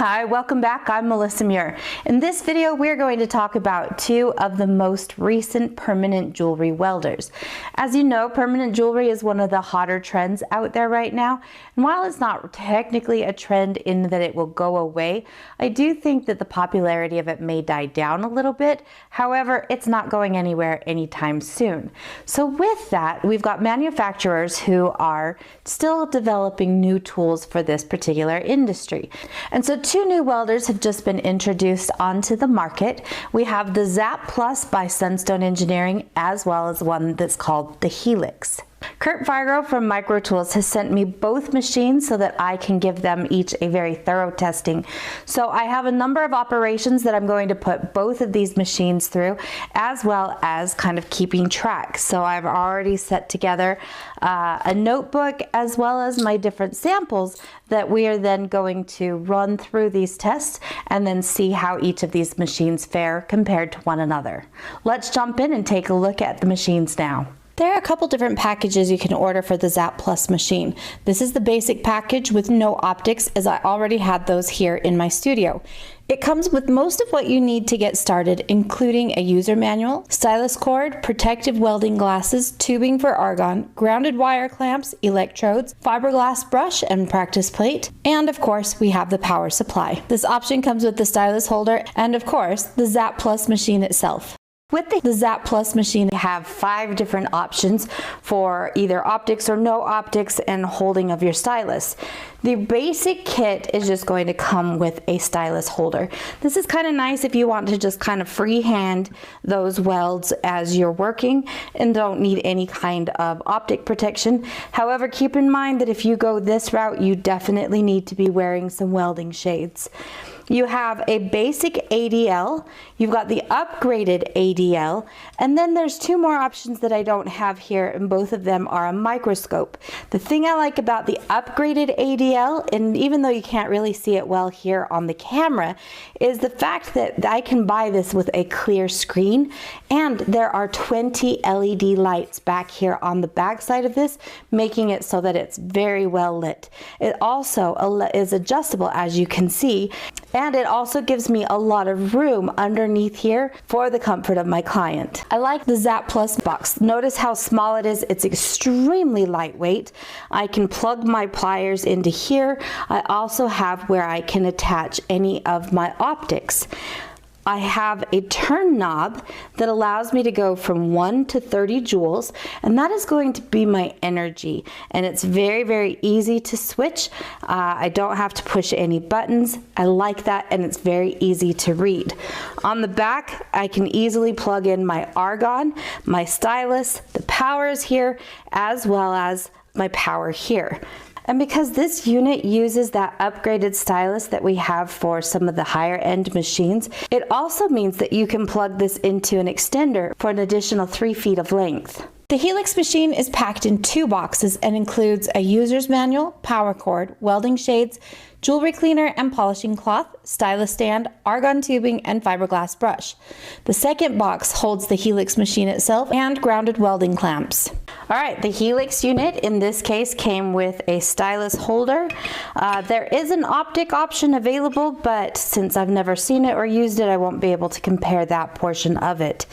Hi, welcome back. I'm Melissa Muir. In this video, we're going to talk about two of the most recent permanent jewelry welders. As you know, permanent jewelry is one of the hotter trends out there right now. And while it's not technically a trend in that it will go away, I do think that the popularity of it may die down a little bit. However, it's not going anywhere anytime soon. So with that, we've got manufacturers who are still developing new tools for this particular industry. And so two new welders have just been introduced onto the market. We have the Zapp Plus by Sunstone Engineering, as well as one that's called the Helix. Kurt Fargo from PepeTools has sent me both machines so that I can give them each a very thorough testing. So I have a number of operations that I'm going to put both of these machines through, as well as kind of keeping track. So I've already set together a notebook as well as my different samples that we are then going to run through these tests and then see how each of these machines fare compared to one another. Let's jump in and take a look at the machines now. There are a couple different packages you can order for the Zapp Plus machine. This is the basic package with no optics, as I already had those here in my studio. It comes with most of what you need to get started, including a user manual, stylus cord, protective welding glasses, tubing for argon, grounded wire clamps, electrodes, fiberglass brush and practice plate, and of course we have the power supply. This option comes with the stylus holder and of course the Zapp Plus machine itself. With the Zapp Plus machine, you have 5 different options for either optics or no optics and holding of your stylus. The basic kit is just going to come with a stylus holder. This is kind of nice if you want to just kind of freehand those welds as you're working and don't need any kind of optic protection. However, keep in mind that if you go this route, you definitely need to be wearing some welding shades. You have a basic ADL, you've got the upgraded ADL, and then there's 2 more options that I don't have here, and both of them are a microscope. The thing I like about the upgraded ADL, and even though you can't really see it well here on the camera, is the fact that I can buy this with a clear screen, and there are 20 LED lights back here on the back side of this, making it so that it's very well lit. It also is adjustable, as you can see, and it also gives me a lot of room underneath here for the comfort of my client. I like the Zapp Plus box. Notice how small it is. It's extremely lightweight. I can plug my pliers into here. I also have where I can attach any of my optics. I have a turn knob that allows me to go from 1 to 30 joules, and that is going to be my energy, and it's very, very easy to switch. I don't have to push any buttons. I like that, and it's very easy to read. On the back, I can easily plug in my argon, my stylus, the power is here, as well as my power here. And because this unit uses that upgraded stylus that we have for some of the higher end machines, it also means that you can plug this into an extender for an additional 3 feet of length. The Helix machine is packed in 2 boxes and includes a user's manual, power cord, welding shades, jewelry cleaner and polishing cloth, stylus stand, argon tubing, and fiberglass brush. The second box holds the Helix machine itself and grounded welding clamps. Alright, the Helix unit in this case came with a stylus holder. There is an optic option available, but since I've never seen it or used it, I won't be able to compare that portion of it.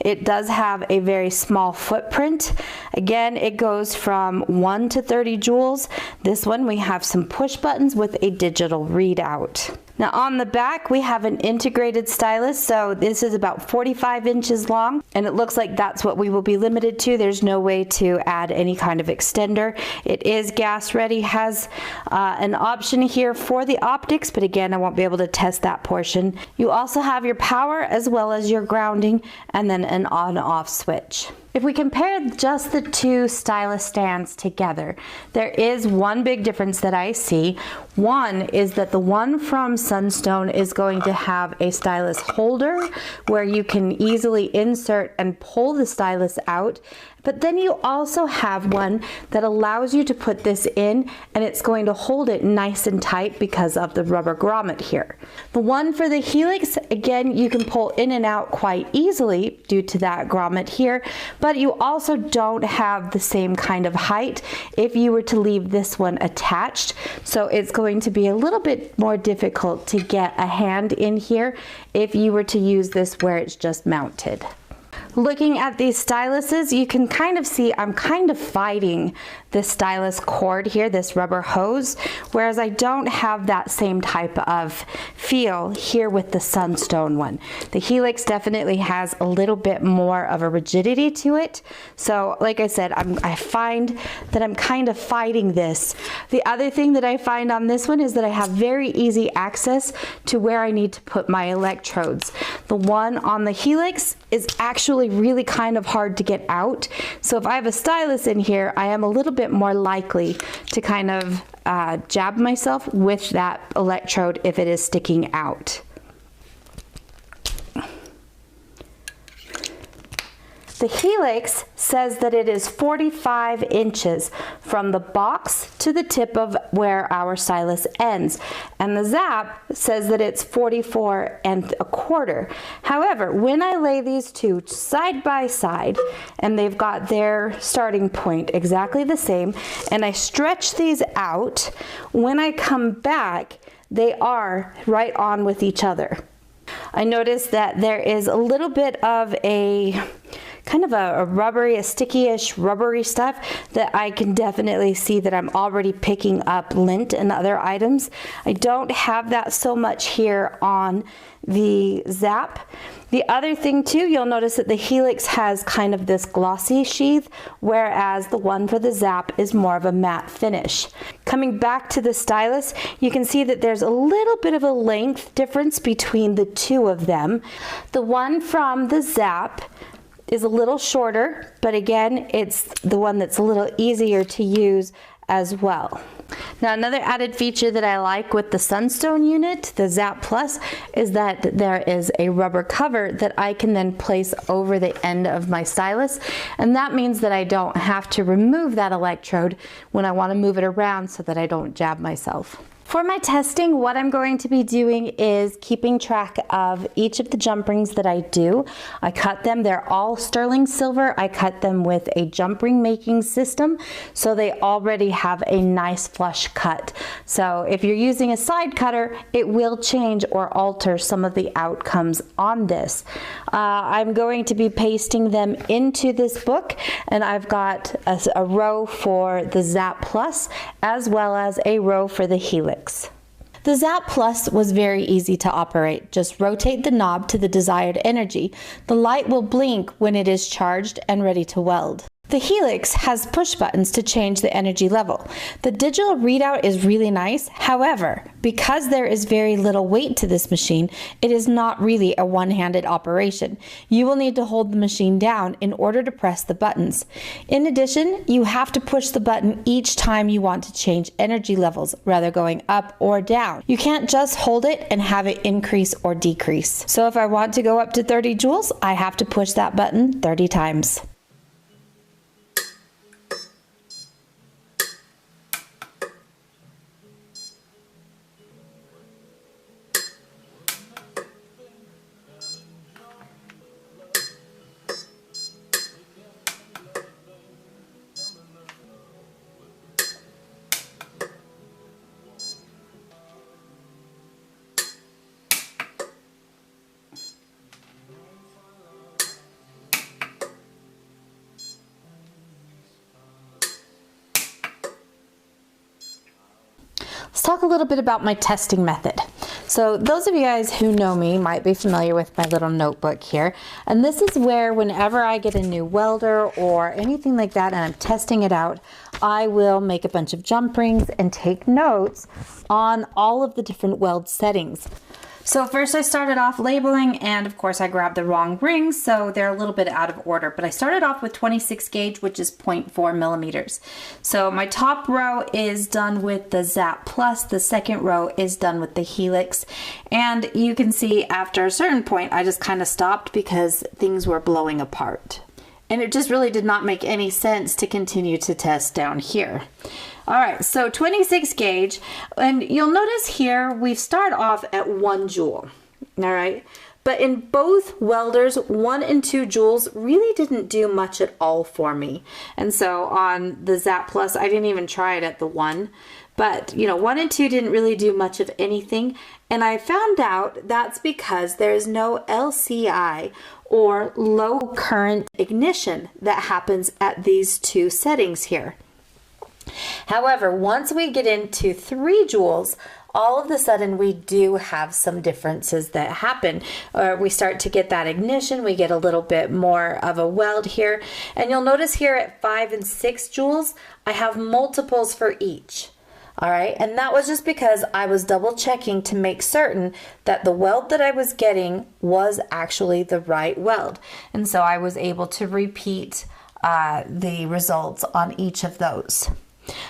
It does have a very small footprint. Again, it goes from 1 to 30 joules. This one we have some push buttons with a digital readout. Now on the back we have an integrated stylus, so this is about 45 inches long, and it looks like that's what we will be limited to. There's no way to add any kind of extender. It is gas ready, has an option here for the optics, but again I won't be able to test that portion. You also have your power as well as your grounding, and then an on-off switch. If we compare just the 2 stylus stands together, there is one big difference that I see. One is that the one from Sunstone is going to have a stylus holder where you can easily insert and pull the stylus out. But then you also have one that allows you to put this in, and it's going to hold it nice and tight because of the rubber grommet here. The one for the Helix, again, you can pull in and out quite easily due to that grommet here, but you also don't have the same kind of height if you were to leave this one attached. So it's going to be a little bit more difficult to get a hand in here if you were to use this where it's just mounted. Looking at these styluses, you can kind of see I'm kind of fighting this stylus cord here, this rubber hose, whereas I don't have that same type of feel here with the Sunstone one. The Helix definitely has a little bit more of a rigidity to it. So like I said, I find that I'm kind of fighting this. The other thing that I find on this one is that I have very easy access to where I need to put my electrodes. The one on the Helix is actually really kind of hard to get out. So if I have a stylus in here, I am a little bit more likely to kind of jab myself with that electrode if it is sticking out. The Helix says that it is 45 inches from the box to the tip of where our stylus ends, and the Zapp says that it's 44 1/4. However, when I lay these two side by side, and they've got their starting point exactly the same, and I stretch these out, when I come back, they are right on with each other. I noticed that there is a little bit of a kind of a rubbery, a sticky-ish rubbery stuff that I can definitely see that I'm already picking up lint and other items. I don't have that so much here on the Zapp. The other thing too, you'll notice that the Helix has kind of this glossy sheath, whereas the one for the Zapp is more of a matte finish. Coming back to the stylus, you can see that there's a little bit of a length difference between the two of them. The one from the Zapp is a little shorter, but again, it's the one that's a little easier to use as well. Now, another added feature that I like with the Sunstone unit, the Zapp Plus, is that there is a rubber cover that I can then place over the end of my stylus, and that means that I don't have to remove that electrode when I want to move it around so that I don't jab myself. For my testing, what I'm going to be doing is keeping track of each of the jump rings that I do. I cut them, they're all sterling silver. I cut them with a jump ring making system, so they already have a nice flush cut. So if you're using a side cutter, it will change or alter some of the outcomes on this. I'm going to be pasting them into this book, and I've got a row for the Zapp Plus as well as a row for the Helix. The Zapp Plus was very easy to operate. Just rotate the knob to the desired energy. The light will blink when it is charged and ready to weld. The Helix has push buttons to change the energy level. The digital readout is really nice. However, because there is very little weight to this machine, it is not really a one-handed operation. You will need to hold the machine down in order to press the buttons. In addition, you have to push the button each time you want to change energy levels, whether going up or down. You can't just hold it and have it increase or decrease. So if I want to go up to 30 joules, I have to push that button 30 times. Let's talk a little bit about my testing method. So those of you guys who know me might be familiar with my little notebook here. And this is where whenever I get a new welder or anything like that and I'm testing it out, I will make a bunch of jump rings and take notes on all of the different weld settings. So first I started off labeling, and of course I grabbed the wrong rings, so they're a little bit out of order, but I started off with 26 gauge, which is 0.4 millimeters. So my top row is done with the Zapp Plus, the second row is done with the Helix, and you can see after a certain point I just kind of stopped because things were blowing apart. and it just really did not make any sense to continue to test down here. All right, so 26 gauge, and you'll notice here we start off at 1 joule, all right? But in both welders, 1 and 2 joules really didn't do much at all for me. And so on the Zapp Plus, I didn't even try it at the 1. But, you know, 1 and 2 didn't really do much of anything. And I found out that's because there's no LCI or low current ignition that happens at these 2 settings here. However, once we get into 3 joules, all of a sudden we do have some differences that happen. We start to get that ignition, we get a little bit more of a weld here. And you'll notice here at 5 and 6 joules, I have multiples for each. All right, and that was just because I was double checking to make certain that the weld that I was getting was actually the right weld. And so I was able to repeat the results on each of those.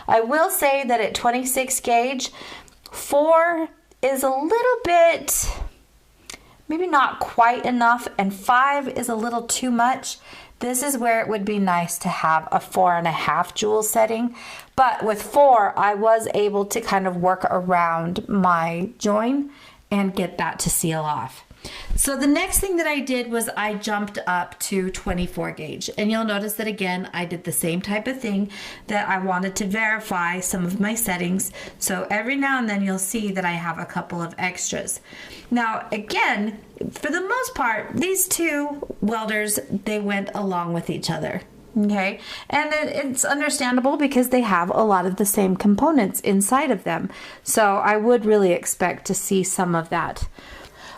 I will say that at 26 gauge, 4 is a little bit, maybe not quite enough, and 5 is a little too much. This is where it would be nice to have a 4.5 joule setting. But with 4, I was able to kind of work around my join and get that to seal off. So the next thing that I did was I jumped up to 24 gauge, and you'll notice that again I did the same type of thing, that I wanted to verify some of my settings. So every now and then you'll see that I have a couple of extras. Now again, for the most part, these 2 welders, they went along with each other. Okay, and it's understandable because they have a lot of the same components inside of them. So I would really expect to see some of that.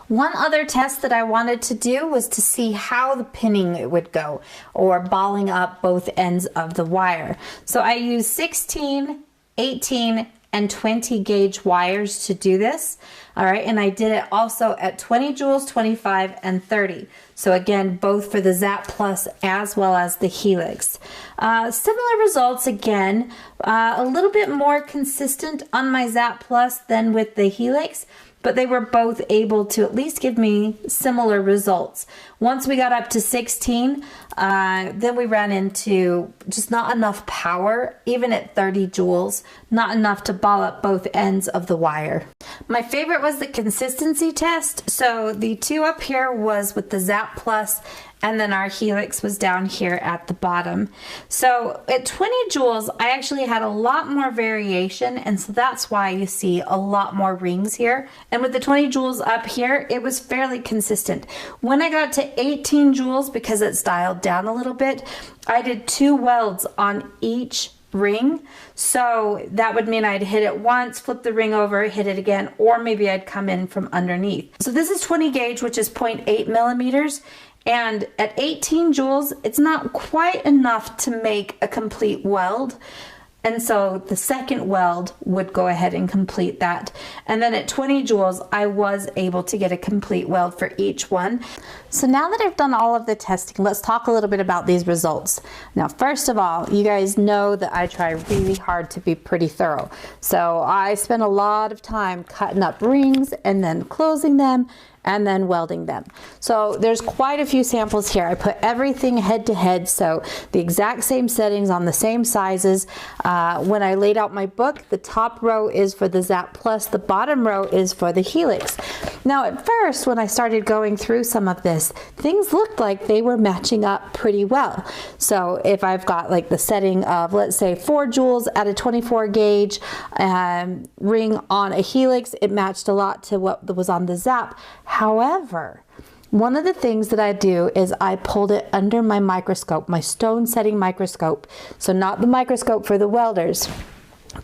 One other test that I wanted to do was to see how the pinning would go, or balling up both ends of the wire. So I used 16, 18, and 20 gauge wires to do this. All right, and I did it also at 20 joules, 25, and 30. So again, both for the Zapp Plus as well as the Helix. Similar results again, a little bit more consistent on my Zapp Plus than with the Helix, but they were both able to at least give me similar results. Once we got up to 16, then we ran into just not enough power, even at 30 joules, not enough to ball up both ends of the wire. My favorite was the consistency test. So the 2 up here was with the Zapp Plus, and then our Helix was down here at the bottom. So at 20 joules, I actually had a lot more variation, and so that's why you see a lot more rings here. And with the 20 joules up here, it was fairly consistent. When I got to 18 joules, because it's dialed down a little bit, I did 2 welds on each ring. So that would mean I'd hit it once, flip the ring over, hit it again, or maybe I'd come in from underneath. So this is 20 gauge, which is 0.8 millimeters. And at 18 joules, it's not quite enough to make a complete weld. And so the second weld would go ahead and complete that. And then at 20 joules, I was able to get a complete weld for each one. So now that I've done all of the testing, let's talk a little bit about these results. Now, first of all, you guys know that I try really hard to be pretty thorough. So I spend a lot of time cutting up rings and then closing them and then welding them. So there's quite a few samples here. I put everything head to head, so the exact same settings on the same sizes. When I laid out my book, the top row is for the Zapp Plus, the bottom row is for the Helix. Now at first, when I started going through some of this, things looked like they were matching up pretty well. So if I've got like the setting of, let's say, 4 joules at a 24 gauge ring on a Helix, it matched a lot to what was on the Zapp. However, one of the things that I do is I pulled it under my microscope, my stone setting microscope. So not the microscope for the welders,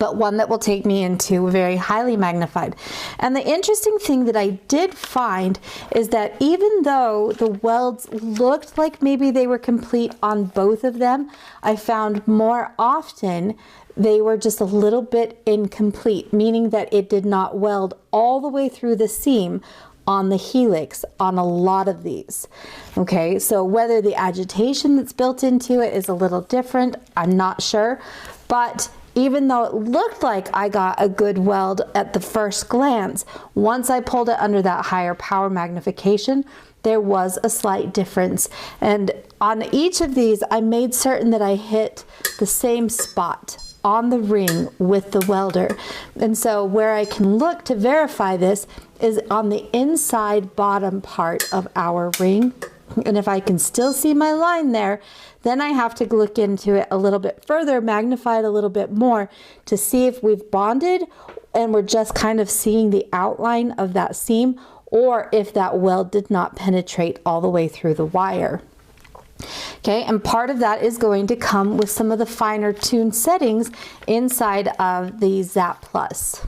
but one that will take me into very highly magnified. And the interesting thing that I did find is that even though the welds looked like maybe they were complete on both of them, I found more often they were just a little bit incomplete, meaning that it did not weld all the way through the seam on the Helix on a lot of these. Okay, so whether the agitation that's built into it is a little different, I'm not sure, but even though it looked like I got a good weld at the first glance, once I pulled it under that higher power magnification, there was a slight difference. And on each of these, I made certain that I hit the same spot on the ring with the welder. And so where I can look to verify this is on the inside bottom part of our ring. And if I can still see my line there, then I have to look into it a little bit further, magnify it a little bit more to see if we've bonded and we're just kind of seeing the outline of that seam, or if that weld did not penetrate all the way through the wire. Okay, and part of that is going to come with some of the finer tuned settings inside of the Zapp Plus.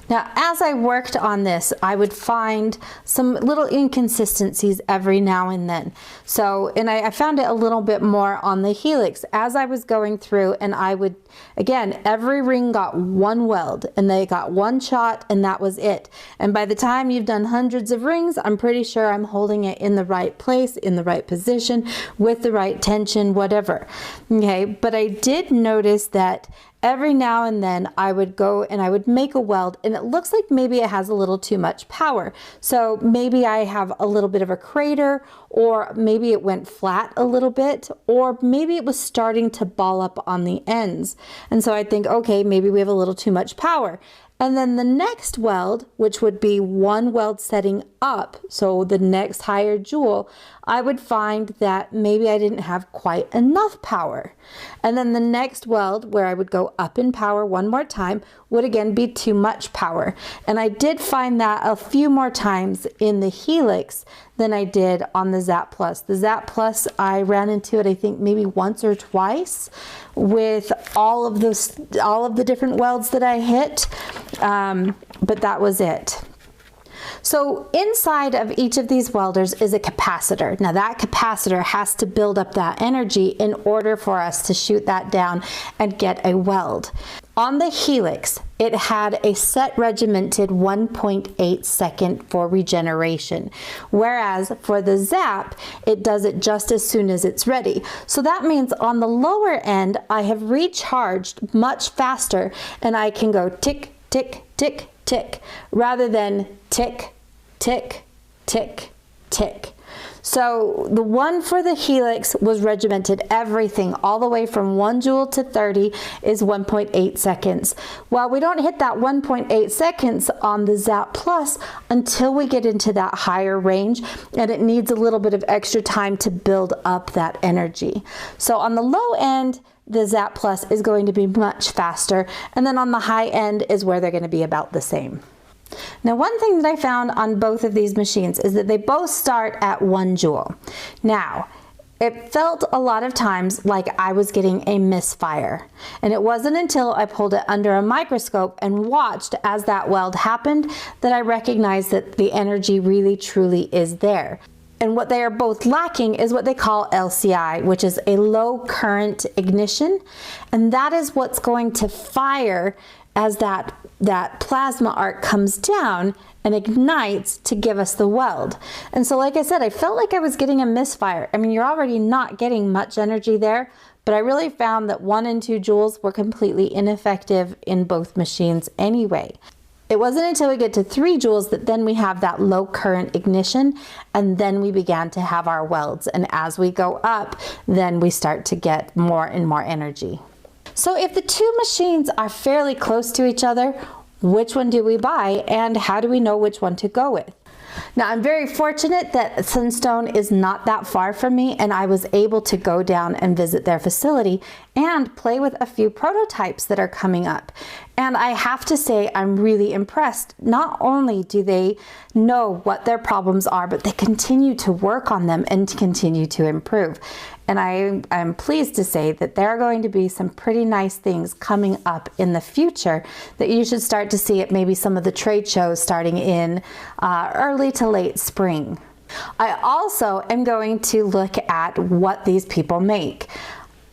Now, as I worked on this, I would find some little inconsistencies every now and then. So, and I found it a little bit more on the Helix as I was going through, and I would, again, every ring got one weld and they got one shot and that was it. And by the time you've done hundreds of rings, I'm pretty sure I'm holding it in the right place, in the right position, with the right tension, whatever. Okay, but I did notice that every now and then I would go and I would make a weld and it looks like maybe it has a little too much power. So maybe I have a little bit of a crater, or maybe it went flat a little bit, or maybe it was starting to ball up on the ends. And so I think, okay, maybe we have a little too much power. And then the next weld, which would be one weld setting up, so the next higher joule, I would find that maybe I didn't have quite enough power. And then the next weld, where I would go up in power one more time, would again be too much power. And I did find that a few more times in the Helix than I did on the Zapp Plus. The Zapp Plus, I ran into it, I think maybe once or twice with all of the different welds that I hit, but that was it. So inside of each of these welders is a capacitor. Now that capacitor has to build up that energy in order for us to shoot that down and get a weld. On the Helix, it had a set regimented 1.8 second for regeneration, whereas for the Zapp, it does it just as soon as it's ready. So that means on the lower end, I have recharged much faster and I can go tick, tick, tick, tick, rather than tick, tick, tick, tick. So the one for the Helix was regimented. Everything all the way from 1 joule to 30 is 1.8 seconds. Well, we don't hit that 1.8 seconds on the Zapp Plus until we get into that higher range, and it needs a little bit of extra time to build up that energy. So on the low end, the Zapp Plus is going to be much faster, and then on the high end is where they're going to be about the same. Now, one thing that I found on both of these machines is that they both start at 1 joule. Now, it felt a lot of times like I was getting a misfire, and it wasn't until I pulled it under a microscope and watched as that weld happened that I recognized that the energy really truly is there. And what they are both lacking is what they call LCI, which is a low current ignition, and that is what's going to fire as that plasma arc comes down and ignites to give us the weld. And so like I said, I felt like I was getting a misfire. I mean, you're already not getting much energy there, but I really found that 1 and 2 joules were completely ineffective in both machines anyway. It wasn't until we get to 3 joules that then we have that low current ignition, and then we began to have our welds. And as we go up, then we start to get more and more energy. So if the two machines are fairly close to each other, which one do we buy, and how do we know which one to go with? Now, I'm very fortunate that Sunstone is not that far from me, and I was able to go down and visit their facility and play with a few prototypes that are coming up. And I have to say, I'm really impressed. Not only do they know what their problems are, but they continue to work on them and continue to improve. And I'm pleased to say that there are going to be some pretty nice things coming up in the future that you should start to see at maybe some of the trade shows starting in early to late spring. I also am going to look at what these people make.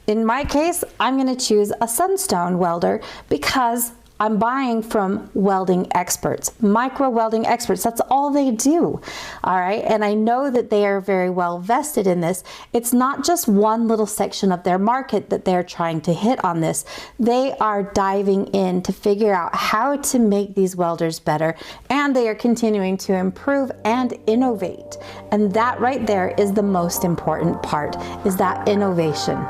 In my case, I'm going to choose a Sunstone welder because I'm buying from welding experts, micro welding experts. That's all they do. All right. And I know that they are very well vested in this. It's not just one little section of their market that they're trying to hit on this. They are diving in to figure out how to make these welders better, and they are continuing to improve and innovate. And that right there is the most important part, is that innovation.